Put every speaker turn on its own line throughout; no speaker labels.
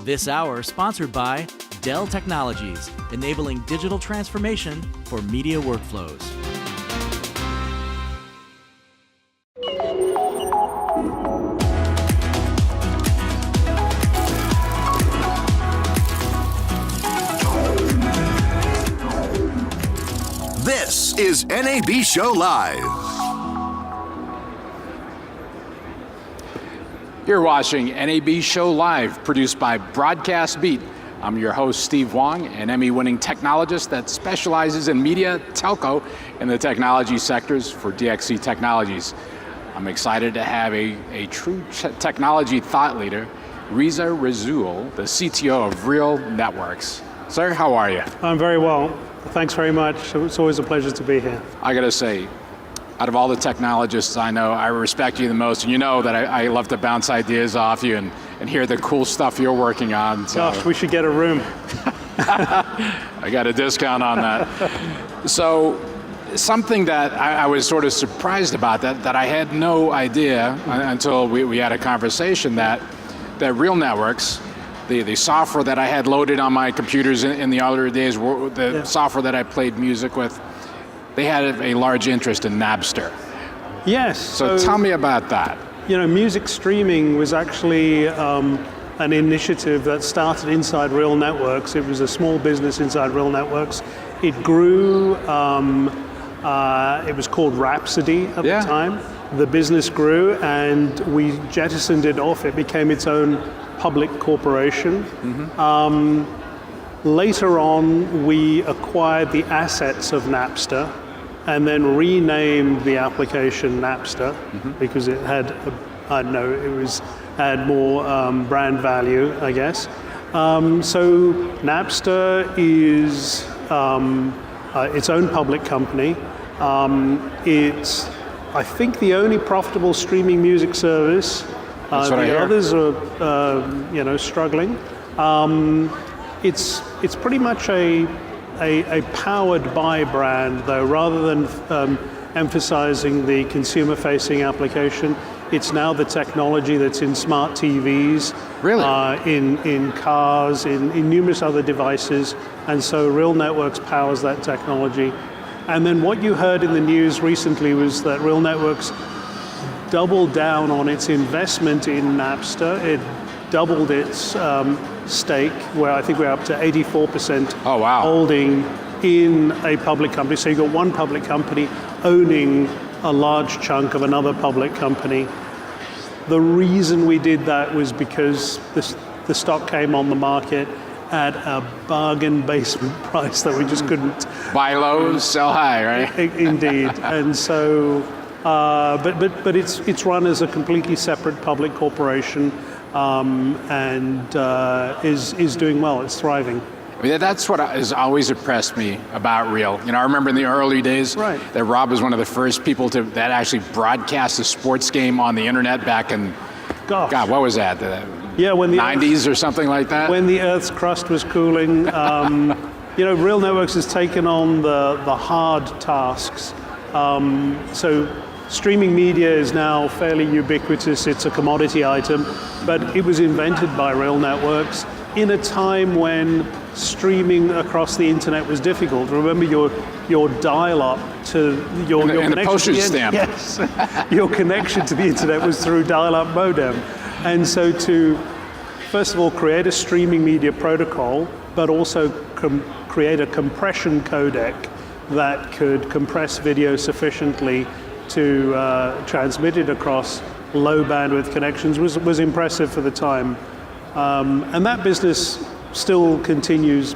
This hour sponsored by Dell Technologies, enabling digital transformation for media workflows.
This is NAB Show Live.
You're watching NAB Show Live, produced by Broadcast Beat. I'm your host, Steve Wong, an Emmy-winning technologist that specializes in media, telco, and the technology sectors for DXC Technologies. I'm excited to have a true technology thought leader, Reza Rassool, the CTO of RealNetworks. Sir, how are you?
I'm very well. Thanks very much. It's always a pleasure to be here.
I gotta say, out of all the technologists I know, I respect you the most, and you know that I love to bounce ideas off you and hear the cool stuff you're working on. So.
Gosh, we should get a room.
I got a discount on that. So, something that I was sort of surprised about, that I had no idea until we had a conversation, that RealNetworks, the software that I had loaded on my computers in the earlier days, software that I played music with, they had a large interest in Napster.
Yes.
So tell me about that.
You know, music streaming was actually an initiative that started inside RealNetworks. It was a small business inside RealNetworks. It grew, it was called Rhapsody at the time. The business grew and we jettisoned it off. It became its own public corporation. Later on, we acquired the assets of Napster and then renamed the application Napster because it had, had more brand value, I guess. So Napster is its own public company. It's, I think, the only profitable streaming music service. The others are, struggling. It's pretty much a powered by brand, though, rather than emphasizing the consumer-facing application. It's now the technology that's in smart TVs, in cars, in numerous other devices, and so RealNetworks powers that technology. And then what you heard in the news recently was that RealNetworks doubled down on its investment in Napster. It doubled its stake, where I think we're up to 84% holding in a public company. So you've got one public company owning a large chunk of another public company. The reason we did that was because the stock came on the market at a bargain basement price that we just couldn't.
Buy low, sell high, right?
Indeed. And so, but it's run as a completely separate public corporation. And is doing well. It's thriving.
I mean, that's what has always impressed me about Real. You know, I remember in the early days that Rob was one of the first people that actually broadcast a sports game on the internet back in, God, what was that?
When the
90s or something like that?
When the Earth's crust was cooling. RealNetworks has taken on the hard tasks. So streaming media is now fairly ubiquitous. It's a commodity item, but it was invented by RealNetworks in a time when streaming across the internet was difficult. Remember your dial-up to your
and the postage stamp.
Yes, your connection to the internet was through dial-up modem, and so to first of all create a streaming media protocol, but also create a compression codec that could compress video sufficiently to transmit it across low bandwidth connections was impressive for the time. And that business still continues,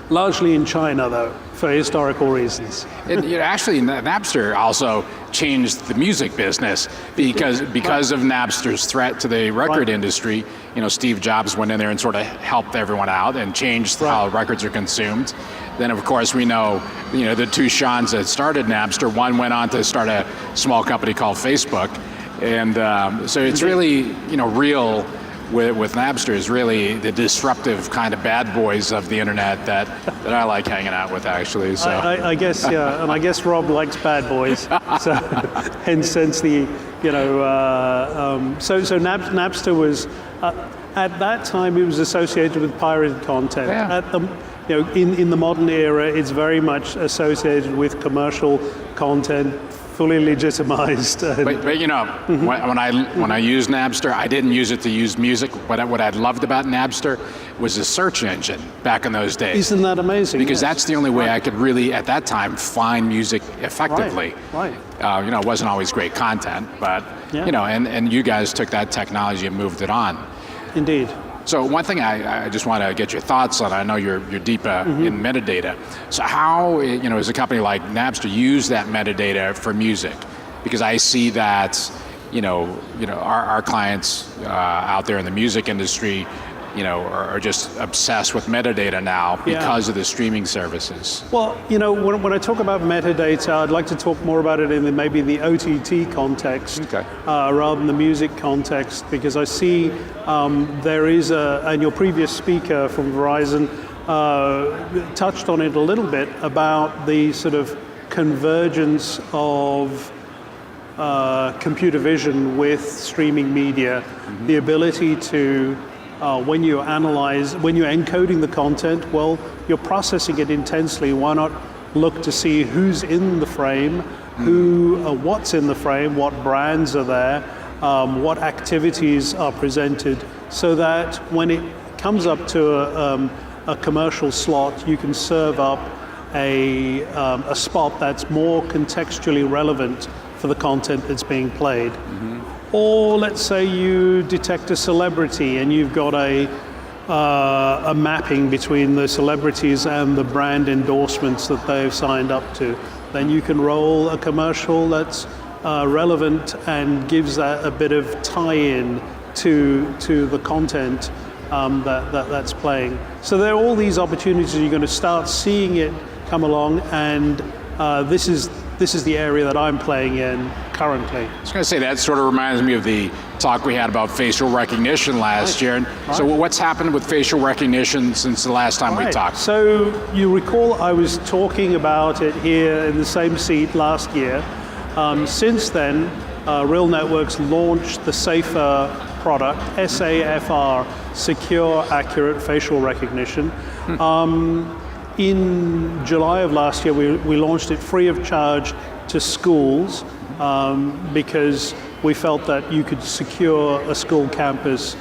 largely in China though, for historical reasons.
Actually, Napster also changed the music business because of Napster's threat to the record industry. You know, Steve Jobs went in there and sort of helped everyone out and changed how records are consumed. Then, of course, we know, the two Seans that started Napster. One went on to start a small company called Facebook, and so it's really, Real with Napster is really the disruptive kind of bad boys of the internet that I like hanging out with, actually. So
I guess, yeah, and I guess Rob likes bad boys. So hence the, so Napster was, At that time, it was associated with pirated content.
Yeah.
At the, in the modern era, it's very much associated with commercial content, fully legitimized.
But when I used Napster, I didn't use it to use music. What I loved about Napster was the search engine back in those days.
Isn't that amazing?
Because
Yes.
that's the only way I could really, at that time, find music effectively.
Right.
It wasn't always great content, but
Yeah.
and you guys took that technology and moved it on.
Indeed.
So one thing I just want to get your thoughts on. I know you're deep in metadata. So how does a company like Napster use that metadata for music? Because I see that our clients out there in the music industry, are just obsessed with metadata now because of the streaming services.
Well, when I talk about metadata, I'd like to talk more about it in maybe the OTT context rather than the music context, because I see there is and your previous speaker from Verizon touched on it a little bit about the sort of convergence of computer vision with streaming media, the ability to when you're encoding the content, well, you're processing it intensely. Why not look to see who's in the frame, what's in the frame, what brands are there, what activities are presented, so that when it comes up to a commercial slot, you can serve up a spot that's more contextually relevant for the content that's being played. Or let's say you detect a celebrity and you've got a mapping between the celebrities and the brand endorsements that they've signed up to. Then you can roll a commercial that's relevant and gives that a bit of tie-in to the content that's playing. So there are all these opportunities. You're going to start seeing it come along, and this is the area that I'm playing in currently.
I was going to say, that sort of reminds me of the talk we had about facial recognition last year. And so what's happened with facial recognition since the last time we talked?
So you recall I was talking about it here in the same seat last year. Since then, RealNetworks launched the SAFR product, SAFR, Secure Accurate Facial Recognition. In July of last year, we launched it free of charge to schools because we felt that you could secure a school campus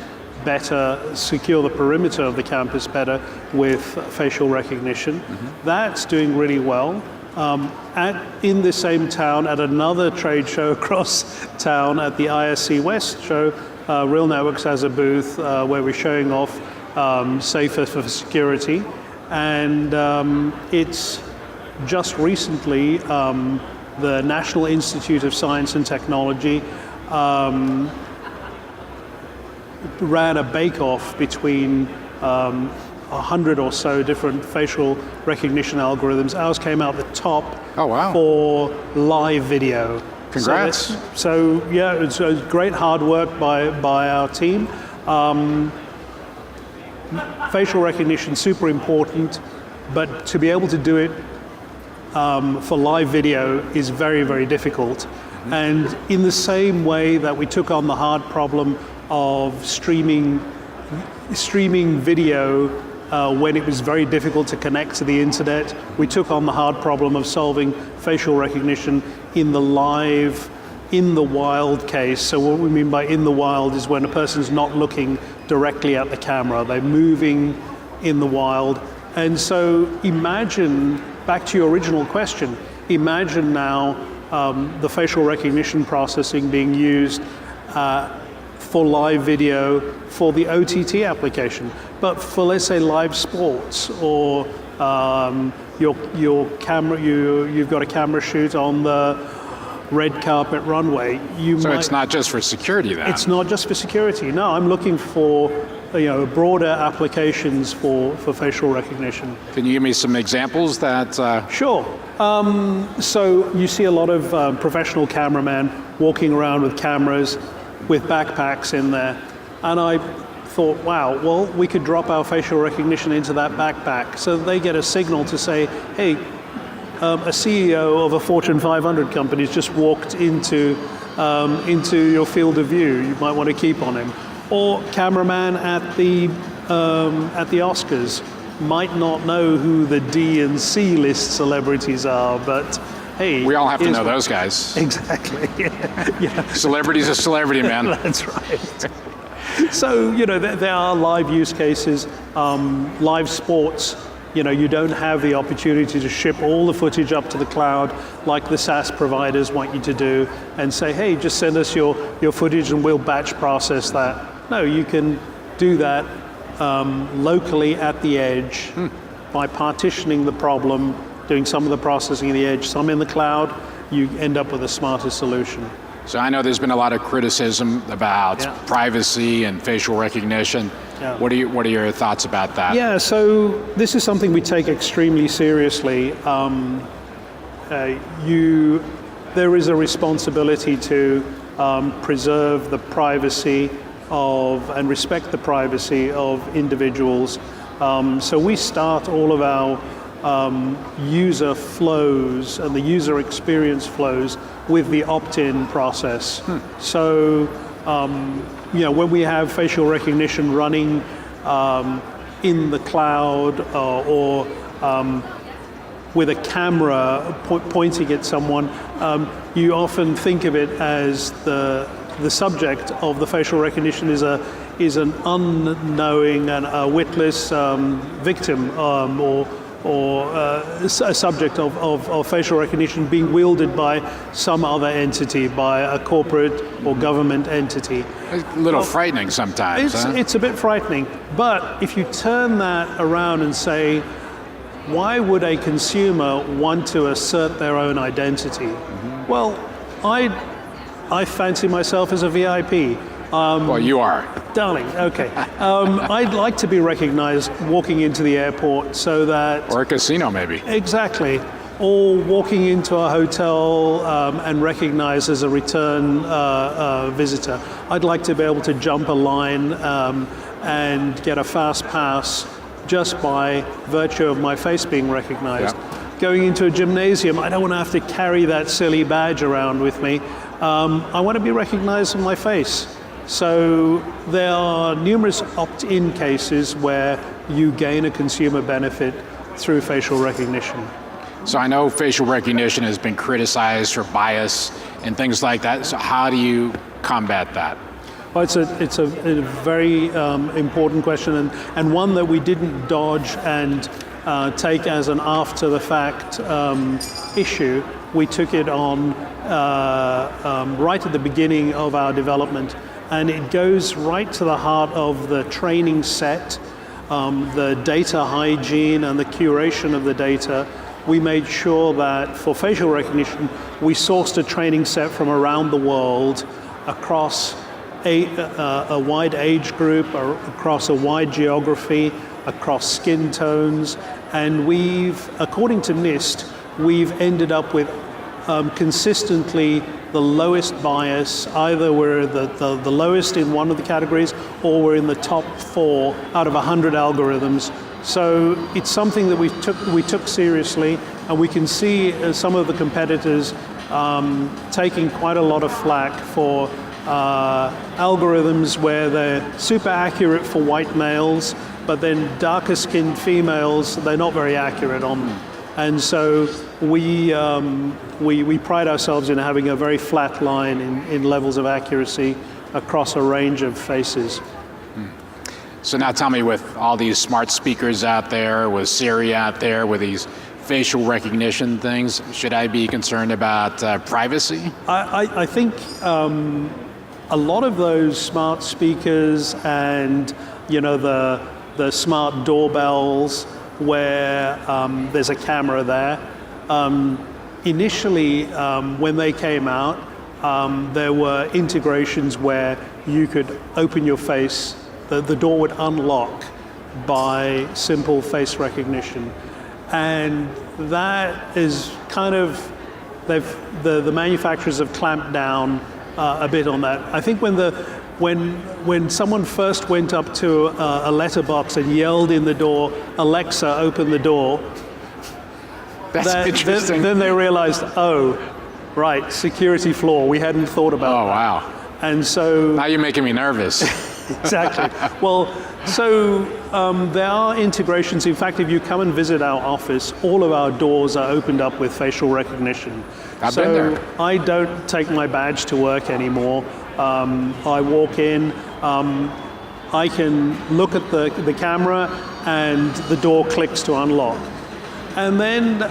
better, secure the perimeter of the campus better with facial recognition. That's doing really well. In the same town, at another trade show across town, at the ISC West show, RealNetworks has a booth where we're showing off SAFR for security. And it's just recently the National Institute of Science and Technology ran a bake-off between 100 or so different facial recognition algorithms. Ours came out the top for live video.
Congrats.
So it's great hard work by our team. Facial recognition, super important, but to be able to do it for live video is very, very difficult. And in the same way that we took on the hard problem of streaming video when it was very difficult to connect to the internet, we took on the hard problem of solving facial recognition in the wild case. So what we mean by in the wild is when a person's not looking directly at the camera, they're moving in the wild. And so imagine, back to your original question, imagine now the facial recognition processing being used for live video for the OTT application, but for, let's say, live sports, or your camera, you've got a camera shoot on the red carpet runway.
It's not just for security then?
It's not just for security. No, I'm looking for broader applications for facial recognition.
Can you give me some examples that?
Sure. So you see a lot of professional cameramen walking around with cameras, with backpacks in there, and I thought, wow, well, we could drop our facial recognition into that backpack, so they get a signal to say, hey, a CEO of a Fortune 500 company has just walked into your field of view. You might want to keep on him. Or cameraman at the Oscars might not know who the D and C list celebrities are, but hey,
we all have to know those guys.
Exactly. Yeah.
Celebrity's a celebrity, man.
That's right. So, there are live use cases, live sports. You don't have the opportunity to ship all the footage up to the cloud like the SaaS providers want you to do and say, hey, just send us your footage and we'll batch process that. No, you can do that locally at the edge by partitioning the problem, doing some of the processing at the edge, some in the cloud. You end up with a smarter solution.
So I know there's been a lot of criticism about privacy and facial recognition.
Yeah.
What are your thoughts about that?
Yeah, so this is something we take extremely seriously. There is a responsibility to preserve the privacy and respect the privacy of individuals. So we start all of our user flows and the user experience flows with the opt-in process. So, when we have facial recognition running in the cloud or with a camera pointing at someone, you often think of it as the subject of the facial recognition is an unknowing and a witless victim or a subject of facial recognition being wielded by some other entity, by a corporate or government entity.
It's a little frightening sometimes.
It's a bit frightening, but if you turn that around and say, why would a consumer want to assert their own identity? Well, I fancy myself as a VIP.
Well, you are.
Darling, okay. I'd like to be recognized walking into the airport so that...
Or a casino, maybe.
Exactly. Or walking into a hotel and recognized as a return visitor. I'd like to be able to jump a line and get a fast pass just by virtue of my face being recognized.
Yeah.
Going into a gymnasium, I don't want to have to carry that silly badge around with me. I want to be recognized on my face. So there are numerous opt-in cases where you gain a consumer benefit through facial recognition.
So I know facial recognition has been criticized for bias and things like that. So how do you combat that?
Well, it's a very important question and one that we didn't dodge and take as an after-the-fact issue. We took it on right at the beginning of our development. And it goes right to the heart of the training set, the data hygiene and the curation of the data. We made sure that for facial recognition, we sourced a training set from around the world across a wide age group, across a wide geography, across skin tones. And according to NIST, we've ended up with consistently the lowest bias. Either we're the lowest in one of the categories or we're in the top 4 out of 100 algorithms. So it's something that we took seriously, and we can see some of the competitors taking quite a lot of flack for algorithms where they're super accurate for white males, but then darker skinned females, they're not very accurate on them. And so we pride ourselves in having a very flat line in levels of accuracy across a range of faces.
So now tell me, with all these smart speakers out there, with Siri out there, with these facial recognition things, should I be concerned about privacy?
I think a lot of those smart speakers and the smart doorbells where there's a camera there. Initially, when they came out, there were integrations where you could open your face, the door would unlock by simple face recognition. And that is kind of, the manufacturers have clamped down a bit on that. I think when someone first went up to a letterbox and yelled in the door, "Alexa, open the door,"
Interesting.
then they realized, oh, right, security flaw. We hadn't thought about that.
Oh, wow.
And so
now you're making me nervous.
Exactly. Well, so there are integrations. In fact, if you come and visit our office, all of our doors are opened up with facial recognition.
I've been there.
I don't take my badge to work anymore. I walk in, I can look at the camera, and the door clicks to unlock. And then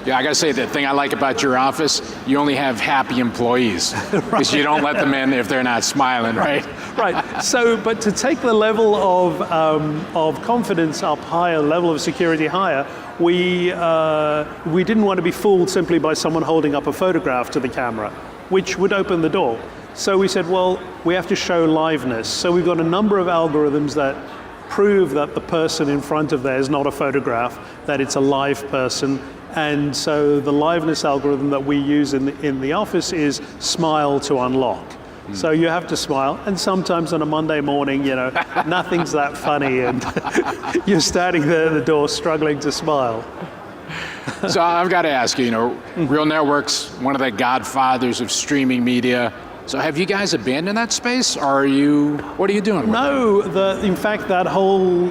Yeah, I gotta say, the thing I like about your office, you only have happy employees. Because you don't let them in if they're not smiling, right?
Right. So, but to take the level of confidence up higher, level of security higher, we didn't want to be fooled simply by someone holding up a photograph to the camera, which would open the door. So we said, well, we have to show liveness. So we've got a number of algorithms that prove that the person in front of there is not a photograph, that it's a live person. And so the liveness algorithm that we use in the office is smile to unlock. So you have to smile, and sometimes on a Monday morning, nothing's that funny, and you're standing there at the door struggling to smile.
So I've got to ask you, RealNetworks, one of the godfathers of streaming media. So have you guys abandoned that space, or what are you doing with it?
No, in fact, that whole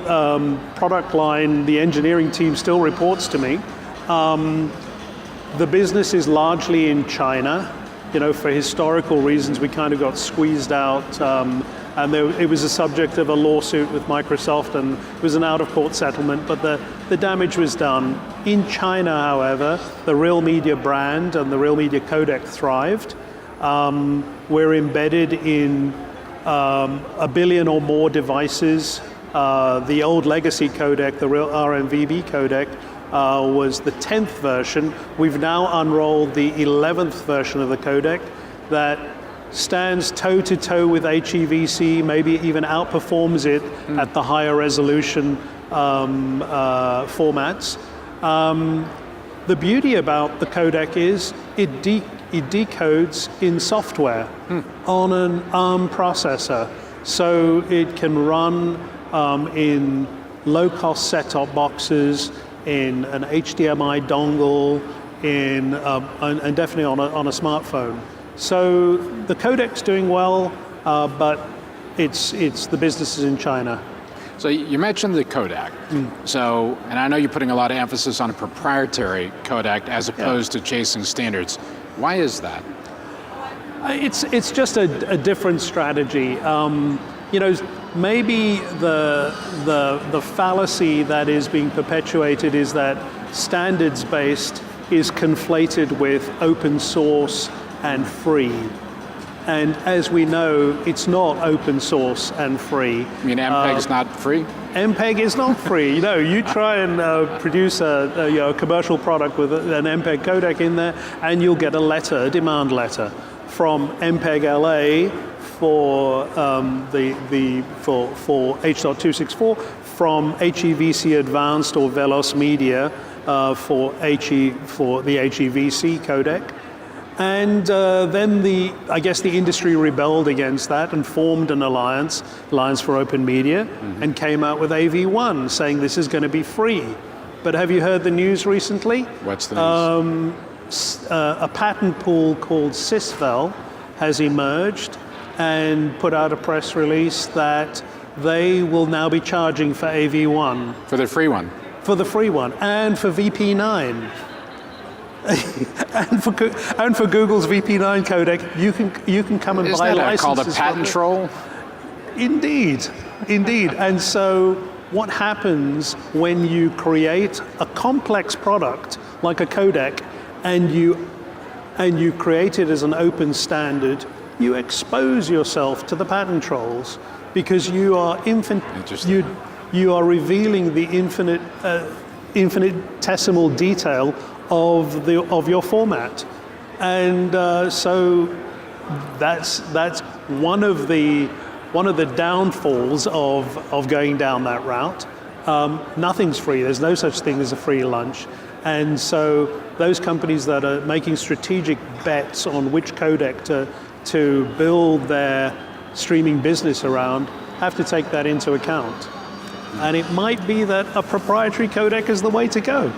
product line, the engineering team still reports to me. The business is largely in China. For historical reasons, we kind of got squeezed out, and it was a subject of a lawsuit with Microsoft, and it was an out-of-court settlement, but the damage was done. In China, however, the Real Media brand and the Real Media codec thrived. We're embedded in 1 billion or more devices. The old legacy codec, the Real RMVB codec, was the 10th version. We've now unrolled the 11th version of the codec that stands toe-to-toe with HEVC, maybe even outperforms it at the higher resolution formats. The beauty about the codec is it decodes in software on an ARM processor. So it can run in low-cost set-top boxes, in an HDMI dongle, and definitely on a smartphone. So the codec's doing well, but it's the business is in China.
So you mentioned the codec. So, and I know you're putting a lot of emphasis on a proprietary codec as opposed to chasing standards. Why is that?
It's just a different strategy. Maybe the fallacy that is being perpetuated is that standards-based is conflated with open source and free. And as we know, it's not open source and free.
I mean, MPEG's not free?
MPEG is not free. You try and produce a commercial product with an MPEG codec in there, and you'll get a demand letter from MPEG LA for for H.264, from HEVC Advanced or Veloz Media for the HEVC codec. And then I guess the industry rebelled against that and formed an alliance for Open Media, and came out with AV1 saying this is going to be free. But have you heard the news recently?
What's the news?
A patent pool called Sysvel has emerged and put out a press release that they will now be charging for AV1.
For the free one?
For the free one, and for VP9. and for Google's VP9 codec, you can come and buy licenses.
Isn't that called a patent troll?
Indeed. And so what happens when you create a complex product like a codec and you create it as an open standard, you expose yourself to the patent trolls, because you are you are revealing the infinitesimal detail of your format, and so that's one of the downfalls of going down that route. Nothing's free. There's no such thing as a free lunch, and so those companies that are making strategic bets on which codec to build their streaming business around have to take that into account. And it might be that a proprietary codec is the way to go.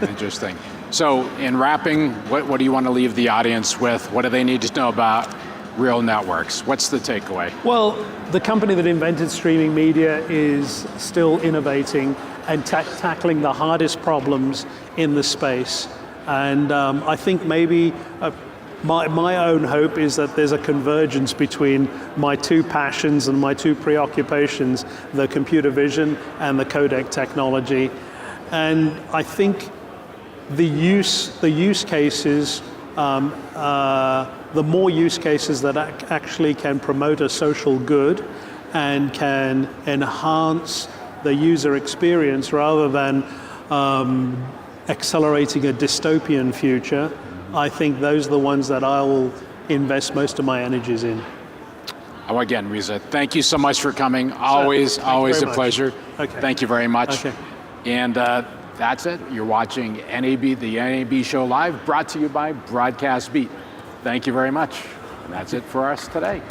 Interesting. So in wrapping, what do you want to leave the audience with? What do they need to know about RealNetworks. What's the takeaway?
Well, the company that invented streaming media is still innovating and tackling the hardest problems in the space. And I think maybe my own hope is that there's a convergence between my two passions and my two preoccupations, the computer vision and the codec technology. And I think the use cases, the more use cases that actually can promote a social good and can enhance the user experience rather than accelerating a dystopian future, I think those are the ones that I will invest most of my energies in.
Oh, again, Reza, thank you so much for coming. Always a pleasure.
Okay.
Thank you very much.
Okay.
And that's it. You're watching the NAB Show Live, brought to you by Broadcast Beat. Thank you very much. And that's it for us today.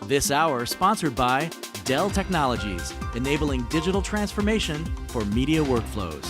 This hour sponsored by Dell Technologies, enabling digital transformation for media workflows.